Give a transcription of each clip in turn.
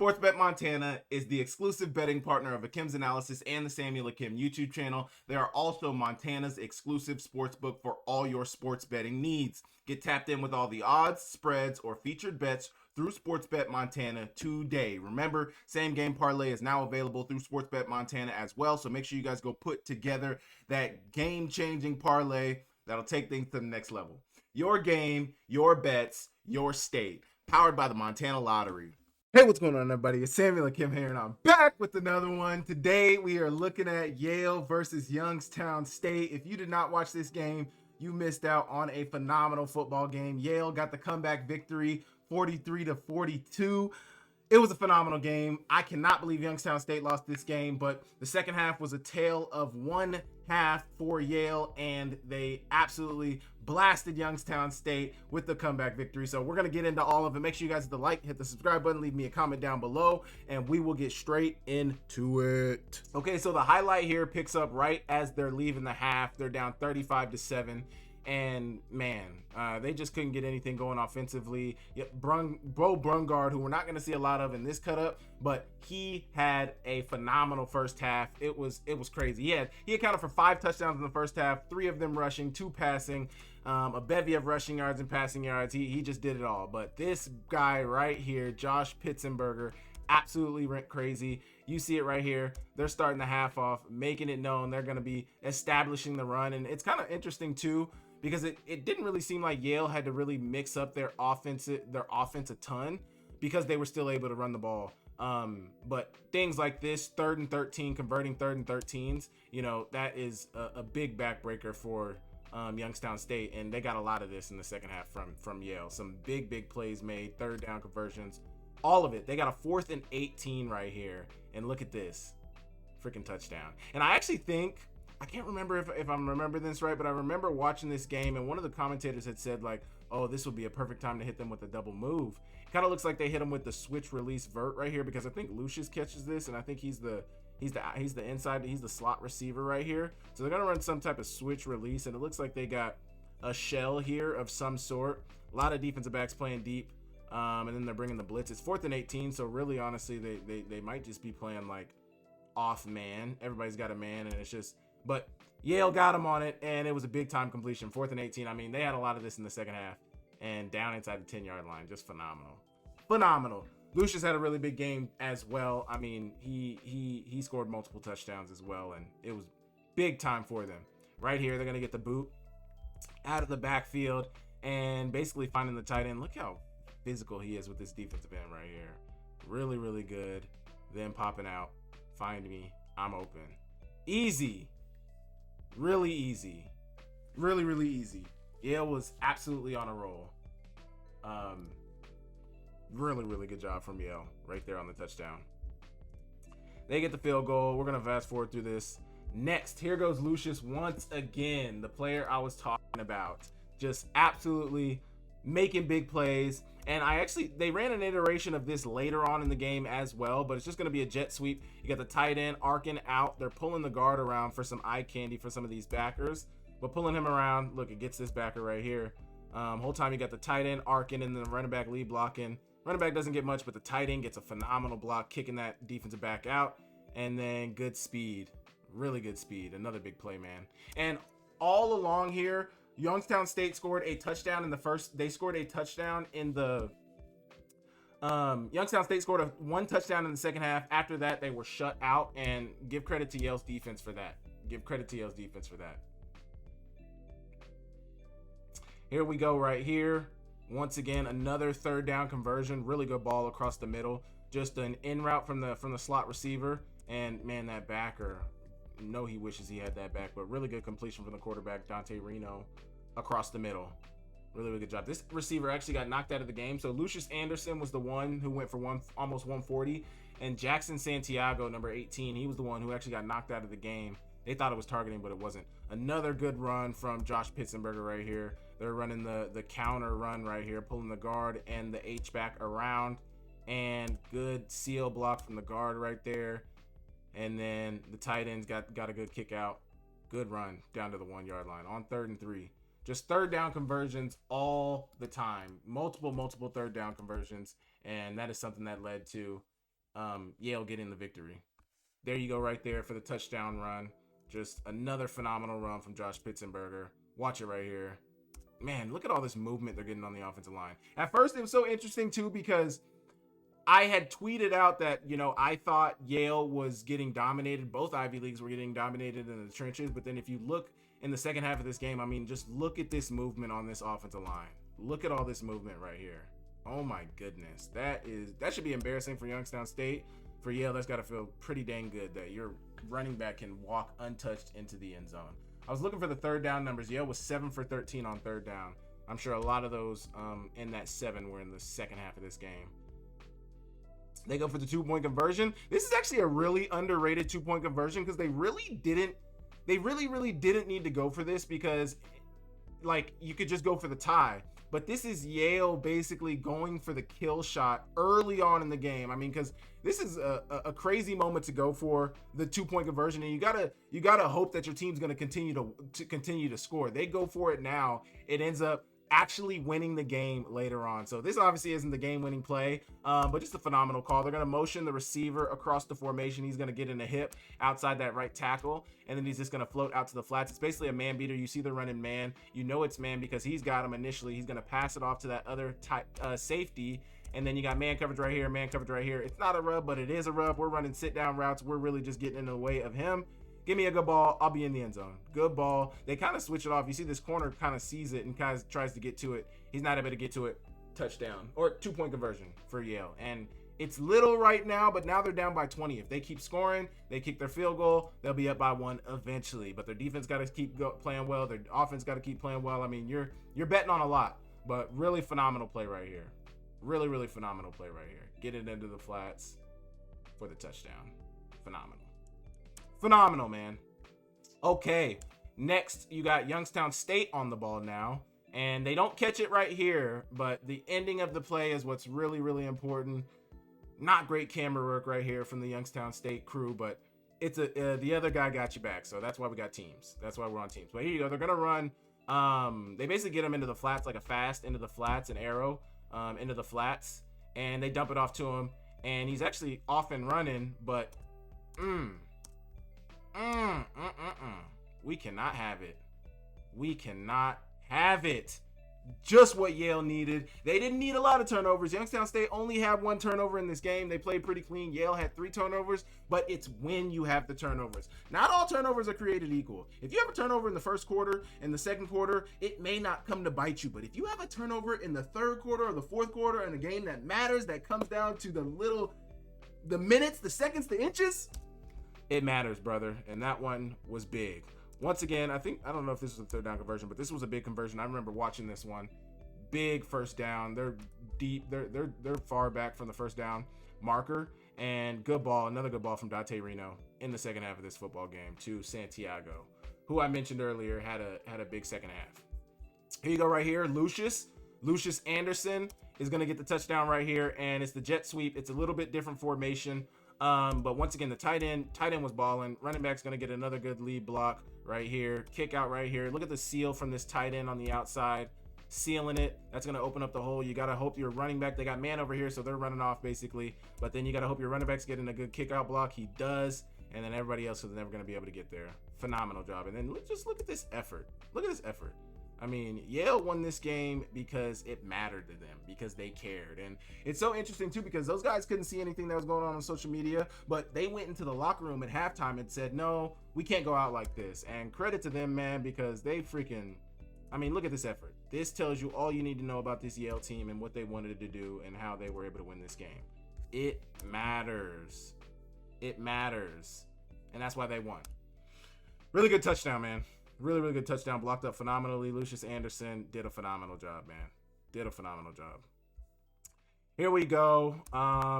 Sportsbet Montana is the exclusive betting partner of Akem's Analysis and the Samuel Akem YouTube channel. They are also Montana's exclusive sportsbook for all your sports betting needs. Get tapped in with all the odds, spreads, or featured bets through Sportsbet Montana today. Remember, same game parlay is now available through Sportsbet Montana as well, so make sure you guys go put together that game-changing parlay that'll take things to the next level. Your game, your bets, your state. Powered by the Montana Lottery. Hey, what's going on, everybody? It's Samuel Akem here, and I'm back with another one. Today, we are looking at Yale versus Youngstown State. If you did not watch this game, you missed out on a phenomenal football game. Yale got the comeback victory, 43-42. It was a phenomenal game. I cannot believe Youngstown State lost this game, but the second half was a tale of one half for Yale, and they absolutely blasted Youngstown State with the comeback victory. So we're going to get into all of it. Make sure you guys hit the like, hit the subscribe button, leave me a comment down below, and we will get straight into it. Okay, so the highlight here picks up right as they're leaving the half. They're down 35-7. And man, they just couldn't get anything going offensively. Beau Brungard, who we're not going to see a lot of in this cut up, but he had a phenomenal first half. It was crazy. He accounted for 5 touchdowns in the first half, 3 of them rushing, 2 passing, a bevy of rushing yards and passing yards. He just did it all. But this guy right here, Josh Pitsenberger, absolutely went crazy. You see it right here. They're starting the half off, making it known they're going to be establishing the run. And it's kind of interesting too, because it didn't really seem like Yale had to really mix up their offense a ton, because they were still able to run the ball. But things like this, 3rd and 13, converting 3rd and 13s, you know, that is a big backbreaker for Youngstown State, and they got a lot of this in the second half from Yale. Some big plays made, 3rd down conversions, all of it. They got a 4th and 18 right here, and look at this freaking touchdown. And I actually think, I can't remember if I'm remembering this right, but I remember watching this game, and one of the commentators had said, like, oh, this would be a perfect time to hit them with a double move. Kind of looks like they hit him with the switch release vert right here, because I think Lucius catches this, and I think he's the inside, he's the slot receiver right here. So they're gonna run some type of switch release, and it looks like they got a shell here of some sort. A lot of defensive backs playing deep, and then they're bringing the blitz. It's 4th and 18, so really, honestly, they might just be playing like off man. Everybody's got a man, and it's just. But Yale got him on it, and it was a big-time completion, 4th and 18. I mean, they had a lot of this in the second half, and down inside the 10-yard line, just phenomenal. Lucius had a really big game as well. I mean, he scored multiple touchdowns as well, and it was big time for them. Right here, they're going to get the boot out of the backfield and basically finding the tight end. Look how physical he is with this defensive end right here. Really good. Then popping out, find me, I'm open. Easy. Really easy. Really easy. Yale was absolutely on a roll. Really good job from Yale right there on the touchdown. They get the field goal. We're going to fast forward through this. Next, here goes Lucius once again, the player I was talking about. Just absolutely making big plays. And they ran an iteration of this later on in the game as well, but it's just going to be a jet sweep. You got the tight end arcing out. They're pulling the guard around for some eye candy for some of these backers, but pulling him around. Look, it gets this backer right here. Whole time you got the tight end arcing and then the running back lead blocking. Running back doesn't get much, but the tight end gets a phenomenal block, kicking that defensive back out. And then good speed, really good speed. Another big play, man. And all along here, Youngstown State scored a touchdown in the first. They scored a touchdown in the. Youngstown State scored one touchdown in the second half. After that, they were shut out. And give credit to Yale's defense for that. Here we go right here. Once again, another 3rd down conversion. Really good ball across the middle. Just an in route from the slot receiver. And man, that backer. No, he wishes he had that back, but really good completion from the quarterback, Dante Reno, across the middle. Really good job. This receiver actually got knocked out of the game. So Lucius Anderson was the one who went for almost 140, and Jackson Santiago, number 18, he was the one who actually got knocked out of the game. They thought it was targeting, but it wasn't. Another good run from Josh Pitsenberger right here. They're running the counter run right here, pulling the guard and the H-back around, and good seal block from the guard right there. And then the tight end's got a good kick out. Good run down to the 1-yard line on 3rd and 3. Just 3rd down conversions all the time. Multiple 3rd down conversions. And that is something that led to Yale getting the victory. There you go right there for the touchdown run. Just another phenomenal run from Josh Pitsenberger. Watch it right here. Man, look at all this movement they're getting on the offensive line. At first, it was so interesting, too, because I had tweeted out that, I thought Yale was getting dominated. Both Ivy Leagues were getting dominated in the trenches. But then if you look in the second half of this game, I mean, just look at this movement on this offensive line. Look at all this movement right here. Oh, my goodness. That should be embarrassing for Youngstown State. For Yale, that's got to feel pretty dang good that your running back can walk untouched into the end zone. I was looking for the third down numbers. Yale was 7 for 13 on third down. I'm sure a lot of those in that 7 were in the second half of this game. They go for the 2-point conversion. This is actually a really underrated 2-point conversion because they really didn't need to go for this because, you could just go for the tie. But this is Yale basically going for the kill shot early on in the game. I mean, because this is a crazy moment to go for the 2-point conversion, and you gotta hope that your team's going to continue to score. They go for it now. It ends up actually winning the game later on. So this obviously isn't the game-winning play, but just a phenomenal call. They're going to motion the receiver across the formation. He's going to get in a hip outside that right tackle, and then he's just going to float out to the flats. It's basically a man beater. You see the running man. You know it's man because he's got him initially. He's going to pass it off to that other type safety, and then you got man coverage right here, man coverage right here. It's not a rub, but it is a rub. We're running sit-down routes. We're really just getting in the way of him. Give me a good ball. I'll be in the end zone. Good ball. They kind of switch it off. You see this corner kind of sees it and kind of tries to get to it. He's not able to get to it. Touchdown or 2-point conversion for Yale. And it's little right now, but now they're down by 20. If they keep scoring, they kick their field goal, they'll be up by 1 eventually. But their defense got to keep playing well. Their offense got to keep playing well. I mean, you're betting on a lot, but really phenomenal play right here. Really, really phenomenal play right here. Get it into the flats for the touchdown. Phenomenal, man. Okay, next you got Youngstown State on the ball now, and they don't catch it right here, but the ending of the play is what's really, really important. Not great camera work right here from the Youngstown State crew, but it's the other guy got you back, so that's why we got teams. That's why we're on teams. But here you go. They're gonna run. They basically get him into the flats like a fast into the flats, an arrow into the flats, and they dump it off to him, and he's actually off and running, but we cannot have it. We cannot have it. Just what Yale needed. They didn't need a lot of turnovers. Youngstown State only had 1 turnover in this game. They played pretty clean. Yale had 3 turnovers, but it's when you have the turnovers. Not all turnovers are created equal. If you have a turnover in the first quarter, in the second quarter, it may not come to bite you. But if you have a turnover in the third quarter or the fourth quarter in a game that matters, that comes down to the minutes, the seconds, the inches, it matters, brother. And that one was big. Once again, I don't know if this was a third down conversion, but this was a big conversion. I remember watching this one. Big first down. They're deep. They're far back from the first down marker. And good ball. Another good ball from Dante Reno in the second half of this football game to Santiago, who I mentioned earlier had a big second half. Here you go right here. Lucius Anderson is going to get the touchdown right here. And it's the jet sweep. It's a little bit different formation. But once again, the tight end was balling. Running back's going to get another good lead block right here. Kick out right here. Look at the seal from this tight end on the outside. Sealing it. That's going to open up the hole. You got to hope your running back, they got man over here, so they're running off basically. But then you got to hope your running back's getting a good kick out block. He does. And then everybody else is never going to be able to get there. Phenomenal job. And then just look at this effort. Look at this effort. I mean, Yale won this game because it mattered to them, because they cared. And it's so interesting, too, because those guys couldn't see anything that was going on social media, but they went into the locker room at halftime and said, no, we can't go out like this. And credit to them, man, because they look at this effort. This tells you all you need to know about this Yale team and what they wanted to do and how they were able to win this game. It matters. It matters. And that's why they won. Really good touchdown, man. Really, really good touchdown. Blocked up phenomenally. Lucius Anderson did a phenomenal job, man. Did a phenomenal job. Here we go.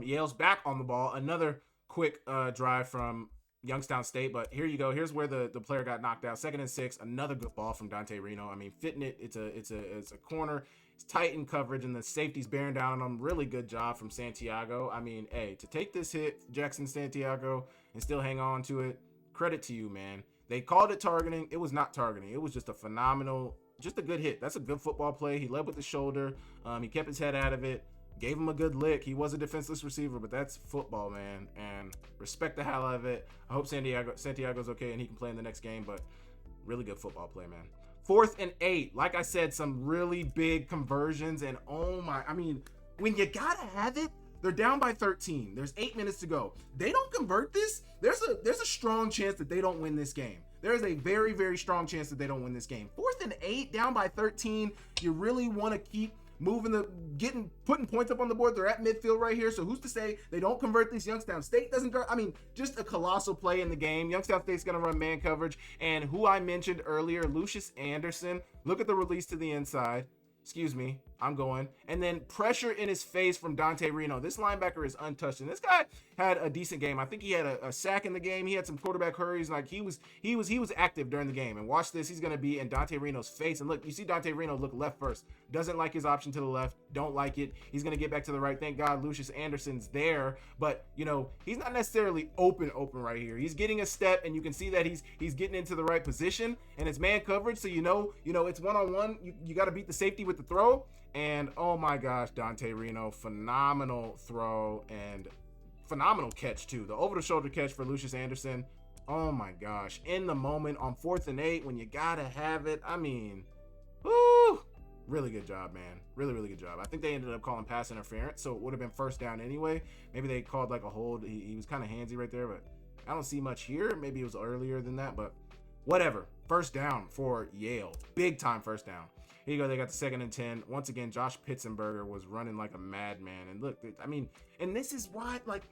Yale's back on the ball. Another quick drive from Youngstown State, but here you go. Here's where the player got knocked out. 2nd and 6. Another good ball from Dante Reno. I mean, fitting it. It's a corner. It's tight in coverage, and the safety's bearing down on him. Really good job from Santiago. I mean, hey, to take this hit, Jackson Santiago, and still hang on to it, credit to you, man. They called it targeting. It was not targeting. It was just a phenomenal, just a good hit. That's a good football play. He led with the shoulder. He kept his head out of it. gave him a good lick. He was a defenseless receiver, but that's football, man. And respect the hell out of it. I hope Santiago's okay and he can play in the next game, but really good football play, man. 4th and 8. Like I said, some really big conversions. And oh my, I mean, when you gotta have it, they're down by 13. There's 8 minutes to go. They don't convert this. There's a strong chance that they don't win this game. There is a very, very strong chance that they don't win this game. 4th and 8, down by 13. You really want to keep moving putting points up on the board. They're at midfield right here. So who's to say they don't convert this? Youngstown State doesn't go. I mean, just a colossal play in the game. Youngstown State's going to run man coverage. And who I mentioned earlier, Lucius Anderson, look at the release to the inside. Excuse me, I'm going. And then pressure in his face from Dante Reno. This linebacker is untouched. And this guy had a decent game. I think he had a sack in the game. He had some quarterback hurries. Like he was active during the game. And watch this. He's going to be in Dante Reno's face. And look, you see Dante Reno look left first. Doesn't like his option to the left. Don't like it. He's going to get back to the right. Thank God Lucius Anderson's there. But, you know, he's not necessarily open right here. He's getting a step, and you can see that he's getting into the right position. And it's man coverage. So, you know, it's one-on-one. You got to beat the safety with the throw. And oh my gosh, Dante Reno, phenomenal throw and phenomenal catch too. The over-the-shoulder catch for Lucius Anderson. Oh my gosh, in the moment on 4th and 8 when you gotta have it. I mean, whoo, really good job, man. Really, really good job. I think they ended up calling pass interference, so it would have been first down anyway. Maybe they called like a hold. He was kind of handsy right there, but I don't see much here. Maybe it was earlier than that, but whatever. First down for Yale. Big time first down. Here you go. They got the 2nd and 10. Once again, Josh Pitsenberger was running like a madman. And look, I mean, and this is why, like,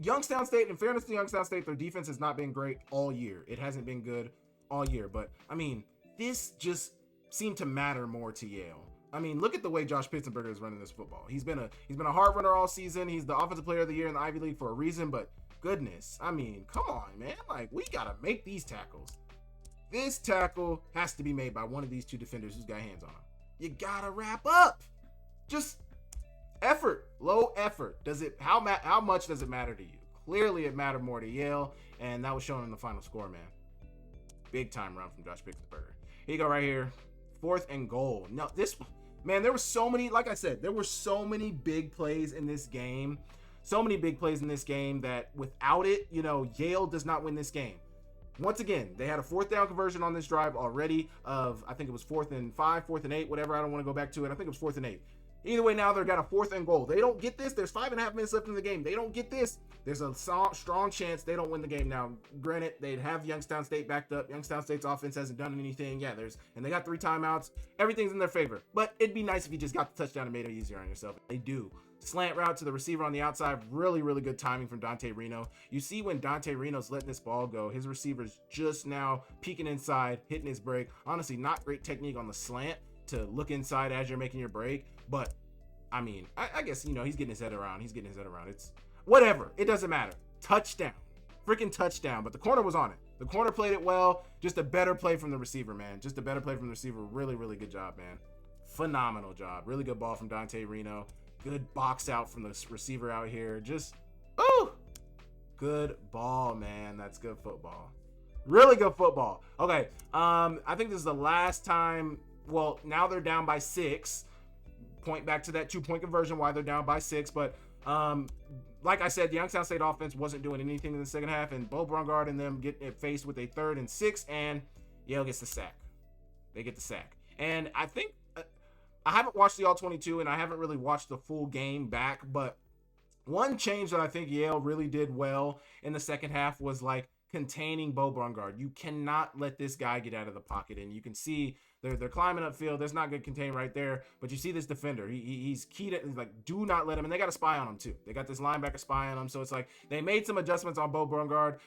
Youngstown State, in fairness to Youngstown State, their defense has not been great all year. It hasn't been good all year. But, I mean, this just seemed to matter more to Yale. I mean, look at the way Josh Pitsenberger is running this football. He's been a hard runner all season. He's the offensive player of the year in the Ivy League for a reason. But, goodness, I mean, come on, man. Like, we got to make these tackles. This tackle has to be made by one of these two defenders who's got hands on him. You gotta wrap up. Just effort, low effort. How much does it matter to you? Clearly, it mattered more to Yale, and that was shown in the final score, man. Big time run from Josh Pitsenberger. Here you go, right here, 4th and goal. Now there were so many. Like I said, there were so many big plays in this game. So many big plays in this game that without it, you know, Yale does not win this game. Once again, they had a 4th down conversion on this drive already of, I think it was 4th and 5, 4th and 8, whatever. I don't want to go back to it. I think it was 4th and 8. Either way, now they've got a 4th and goal. They don't get this. There's 5.5 minutes left in the game. They don't get this. There's a strong chance they don't win the game. Now, granted, they'd have Youngstown State backed up. Youngstown State's offense hasn't done anything. Yeah, and they got 3 timeouts. Everything's in their favor. But it'd be nice if you just got the touchdown and made it easier on yourself. They do. Slant route to the receiver on the outside. Really, really good timing from Dante Reno. You see when Dante Reno's letting this ball go, his receiver's just now peeking inside, hitting his break. Honestly, not great technique on the slant to look inside as you're making your break. But, I mean, I guess, you know, he's getting his head around. It's whatever. It doesn't matter. Touchdown. Freaking touchdown. But the corner was on it. The corner played it well. Just a better play from the receiver, man. Just a better play from the receiver. Really, really good job, man. Phenomenal job. Really good ball from Dante Reno. Good box out from the receiver out here. Just, good ball, man. That's good football. Really good football. Okay, I think this is the last time. Well, now they're down by 6. Point back to that 2-point conversion, why they're down by 6. But like I said, the Youngstown State offense wasn't doing anything in the second half, and Beau Brungard and them get faced with a 3rd and 6, and Yale gets the sack. They get the sack. And I think I haven't watched the All-22, and I haven't really watched the full game back, but one change that I think Yale really did well in the second half was like containing Beau Brungard. You cannot let this guy get out of the pocket, and you can see they're climbing upfield. There's not good contain right there, but you see this defender. He's keyed it. He's like, do not let him. And they got a spy on him too. They got this linebacker spy on him, so it's like they made some adjustments on Beau Brungard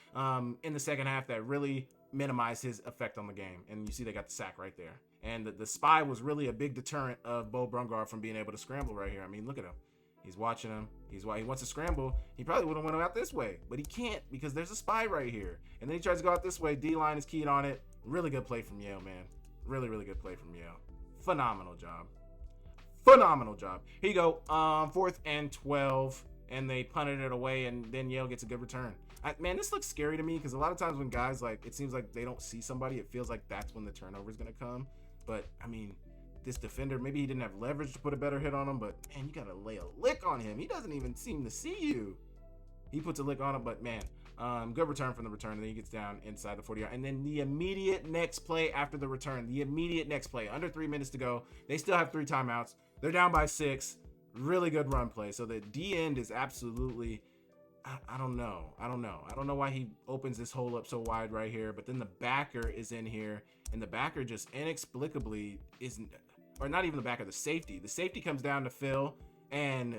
in the second half that really minimized his effect on the game. And you see they got the sack right there. And the spy was really a big deterrent of Beau Brungard from being able to scramble right here. I mean, look at him. He's watching him. He wants to scramble. He probably would have went out this way, but he can't because there's a spy right here. And then he tries to go out this way. D-line is keyed on it. Really good play from Yale, man. Really, really good play from Yale. Phenomenal job. Phenomenal job. Here you go. 4th and 12, and they punted it away, and then Yale gets a good return. Man, this looks scary to me because a lot of times when guys, like, it seems like they don't see somebody, it feels like that's when the turnover is going to come. But, I mean, this defender, maybe he didn't have leverage to put a better hit on him, but man, you gotta lay a lick on him. He doesn't even seem to see you. He puts a lick on him, but man, good return from the return, and then he gets down inside the 40-yard. And then the immediate next play after the return, under 3 minutes to go. They still have 3 timeouts. They're down by 6. Really good run play. So the D end is absolutely, I don't know. I don't know why he opens this hole up so wide right here, but then the backer is in here, and the backer just inexplicably isn't, or not even the backer, the safety. The safety comes down to Phil, and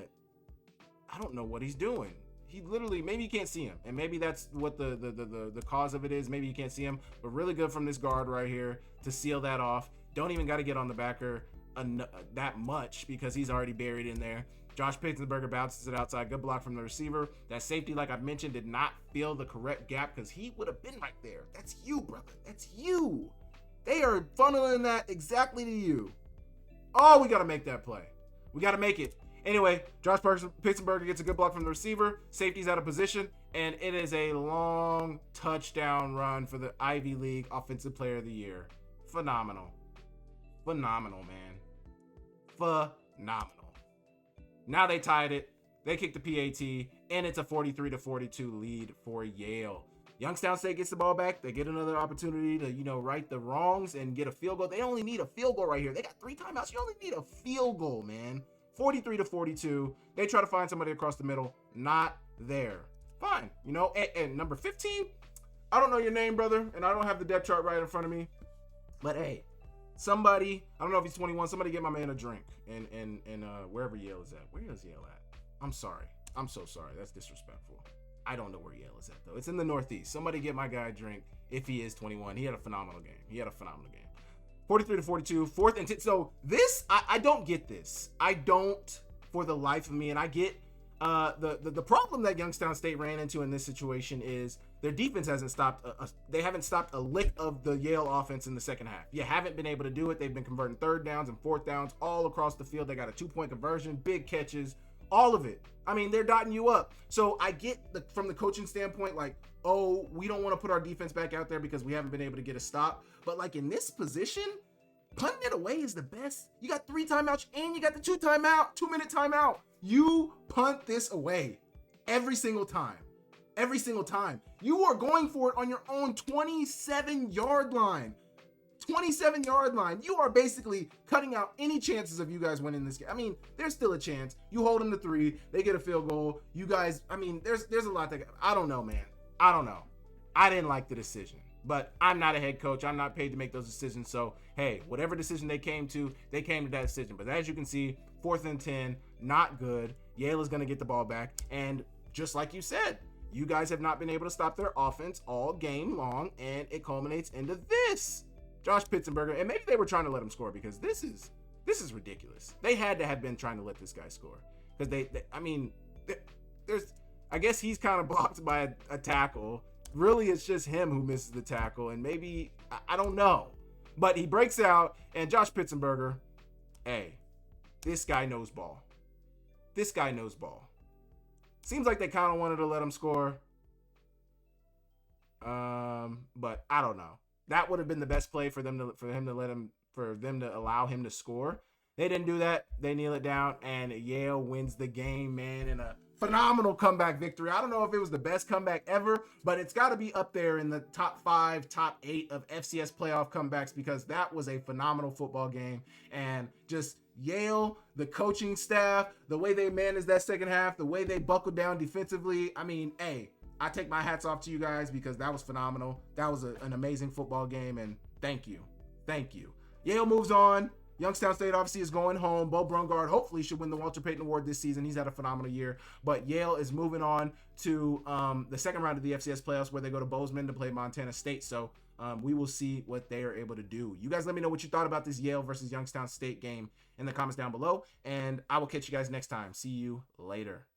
I don't know what he's doing. He literally, maybe you can't see him, and maybe that's what the cause of it is. Maybe you can't see him, but really good from this guard right here to seal that off. Don't even got to get on the backer that much because he's already buried in there. Josh Pitsenberger bounces it outside. Good block from the receiver. That safety, like I mentioned, did not fill the correct gap because he would have been right there. That's you, brother. That's you. They are funneling that exactly to you. Oh, we got to make that play. We got to make it. Anyway, Josh Pitsenberger gets a good block from the receiver. Safety's out of position, and it is a long touchdown run for the Ivy League Offensive Player of the Year. Phenomenal. Phenomenal, man. Phenomenal. Now they tied it. They kicked the PAT, and it's a 43-42 lead for Yale. Youngstown State gets the ball back. They get another opportunity to, right the wrongs and get a field goal. They only need a field goal right here. They got 3 timeouts. You only need a field goal, man. 43-42. They try to find somebody across the middle. Not there. Fine. And number 15, I don't know your name, brother, and I don't have the depth chart right in front of me. But hey, somebody, I don't know if he's 21, somebody get my man a drink. And wherever Yale is at. Where is Yale at? I'm sorry. I'm so sorry. That's disrespectful. I don't know where Yale is at, though. It's in the Northeast. Somebody get my guy a drink if he is 21. He had a phenomenal game. 43-42, 4th and 10. So this, I don't get this. I don't for the life of me. And I get the problem that Youngstown State ran into in this situation is their defense hasn't stopped. They haven't stopped a lick of the Yale offense in the second half. You haven't been able to do it. They've been converting 3rd downs and 4th downs all across the field. They got a 2-point conversion, big catches, all of it. I mean, they're dotting you up. So I get from the coaching standpoint, like, oh, we don't want to put our defense back out there because we haven't been able to get a stop. But like in this position, punting it away is the best. You got 3 timeouts and you got the 2-minute timeout. You punt this away every single time. Every single time. You are going for it on your own 27-yard line. 27-yard line. You are basically cutting out any chances of you guys winning this game. I mean, there's still a chance. You hold them to 3. They get a field goal. You guys, I mean, there's a lot that, I don't know, man. I don't know. I didn't like the decision. But I'm not a head coach. I'm not paid to make those decisions. So, hey, whatever decision they came to that decision. But as you can see, 4th and 10, not good. Yale is going to get the ball back. And just like you said, you guys have not been able to stop their offense all game long. And it culminates into this. Josh Pitsenberger. And maybe they were trying to let him score because this is ridiculous. They had to have been trying to let this guy score. Because I guess he's kind of blocked by a tackle. Really, it's just him who misses the tackle, and maybe, I don't know. But he breaks out, and Josh Pitsenberger, hey, this guy knows ball. This guy knows ball. Seems like they kind of wanted to let him score. But I don't know. That would have been the best play for them to allow him to score. They didn't do that. They kneel it down, and Yale wins the game, man, in a phenomenal comeback victory. I don't know if it was the best comeback ever, but it's got to be up there in the top 5, top 8 of FCS playoff comebacks because that was a phenomenal football game. And just Yale, the coaching staff, the way they managed that second half, the way they buckled down defensively. I mean, hey, I take my hats off to you guys because that was phenomenal. That was an amazing football game, and thank you. Thank you. Yale moves on. Youngstown State obviously is going home. Beau Brungard hopefully should win the Walter Payton Award this season. He's had a phenomenal year. But Yale is moving on to the second round of the FCS playoffs where they go to Bozeman to play Montana State. So we will see what they are able to do. You guys let me know what you thought about this Yale versus Youngstown State game in the comments down below. And I will catch you guys next time. See you later.